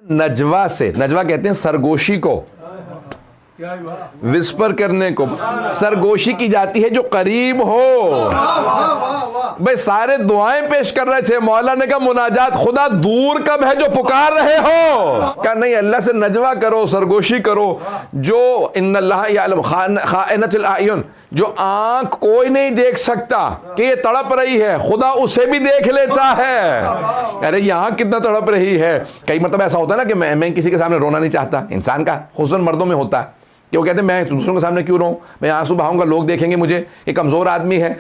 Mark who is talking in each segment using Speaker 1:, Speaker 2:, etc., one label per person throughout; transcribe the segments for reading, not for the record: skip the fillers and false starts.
Speaker 1: नजवा से, नजवा कहते हैं सरगोशी को, विस्पर करने को सरगोशी की जाती है जो करीब हो। भाई सारे दुआएं पेश कर रहे थे, मौला ने कहा मुनाजात, खुदा दूर कब है जो पुकार रहे हो? क्या नहीं, अल्लाह से नजवा करो, सरगोशी करो। जो इन्नल्लाह यअलम खाइनतुल आयुन, जो आंख कोई नहीं देख सकता कि ये तड़प रही है, खुदा उसे भी देख लेता है। अरे ये आंख कितना तड़प रही है। कई मतलब ऐसा होता है ना कि मैं किसी के सामने रोना नहीं चाहता। इंसान का हुस्न मर्दों में होता है कि वो कहते हैं मैं दूसरों के सामने क्यों रोऊं, मैं आंसू बहाऊंगा, लोग देखेंगे मुझे, ये कमजोर आदमी है।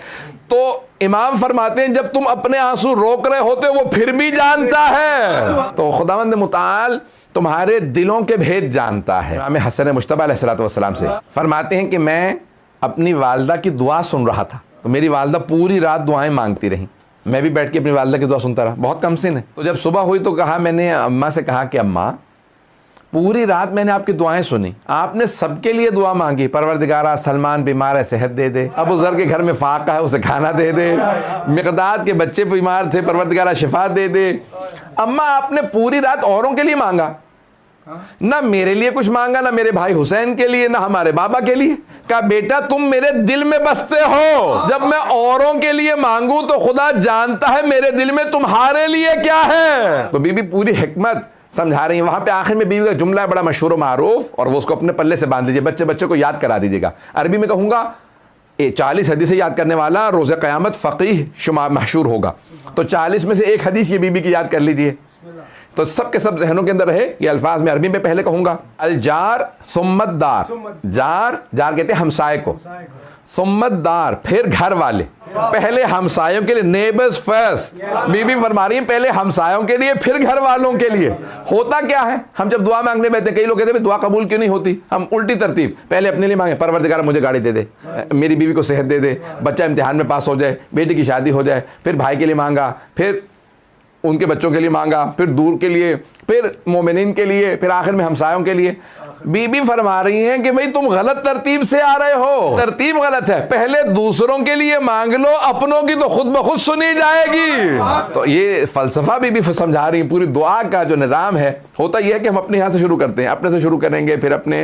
Speaker 1: तो इमाम फरमाते हैं जब तुम अपने आंसू रोक रहे होते वो फिर भी जानता है। तो खुदावंद मुताल तुम्हारे दिलों के भेद जानता है। इमाम हसन मुश्तबा अलैहिस्सलाम से फरमाते हैं कि मैं अपनी वालदा की दुआ सुन रहा था, तो मेरी वालदा पूरी रात दुआएं मांगती रहीं, मैं भी बैठ के अपनी वालदा की दुआ सुनता रहा। बहुत कम सिन है। तो जब सुबह हुई तो कहा, मैंने अम्मा से कहा कि अम्मा पूरी रात मैंने आपकी दुआएं सुनी, आपने सबके लिए दुआ मांगी, परवरदिगारा सलमान बीमार है सेहत दे दे, अबू ज़र के घर में फाका है उसे खाना दे दे, मिक़दाद के बच्चे बीमार थे परवरदिगारा शिफा दे दे। अम्मा आपने पूरी रात औरों के लिए मांगा, ना मेरे लिए कुछ मांगा, ना मेरे भाई हुसैन के लिए, ना हमारे बाबा के लिए। कहा बेटा तुम मेरे दिल में बसते हो, जब मैं औरों के लिए मांगू तो खुदा जानता है मेरे दिल में तुम्हारे लिए क्या है। तो बीबी पूरी हिकमत समझा रही है। वहां पे आखिर में बीवी का जुमला है बड़ा मशहूर और मारूफ, और वो उसको अपने पल्ले से बांध लीजिए, बच्चे को याद करा दीजिएगा। अरबी में कहूंगा 40 हदीसें याद करने वाला रोज़े क़यामत फ़क़ीह शुमार मशहूर होगा। तो 40 में से एक हदीस ये बीबी की याद कर लीजिए, तो सबके सब जहनों के अंदर रहे। ये अल्फाज में अरबी में पहले कहूंगा, अल जार सुम्मत दार, जार कहते हैं हमसाये को, सुम्मत दार फिर घर वाले, पहले हमसायों के लिए, नेबर्स फर्स्ट। बीबी फरमा रही है पहले हमसायों के लिए फिर घर वालों के लिए। होता क्या है, हम जब दुआ मांगने बैठते, कई लोग कहते हैं दुआ कबूल क्यों नहीं होती, हम उल्टी तरतीब, पहले अपने लिए मांगे, परवरदिगार मुझे गाड़ी दे दे, मेरी बीवी को सेहत दे दे, बच्चा इम्तिहान में पास हो जाए, बेटी की शादी हो जाए, फिर भाई के लिए मांगा, फिर उनके बच्चों के लिए मांगा, फिर दूर के लिए, फिर मोमिनीन के लिए, फिर आखिर में हमसायों के लिए। बीबी फरमा रही हैं कि भाई तुम गलत तरतीब से आ रहे हो, तरतीब गलत है। पहले दूसरों के लिए मांग लो, अपनों की तो खुद ब खुद सुनी जाएगी। तो ये फलसफा बीबी समझा रही है। पूरी दुआ का जो निज़ाम है, होता यह है कि हम अपने यहाँ से शुरू करते हैं, अपने से शुरू करेंगे, फिर अपने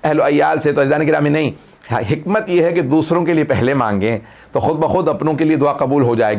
Speaker 1: अहल अयाल से। तो अज़ान गिरामी नहीं, हिकमत यह है कि दूसरों के लिए पहले मांगें तो खुद ब खुद अपनों के लिए दुआ कबूल हो जाएगी।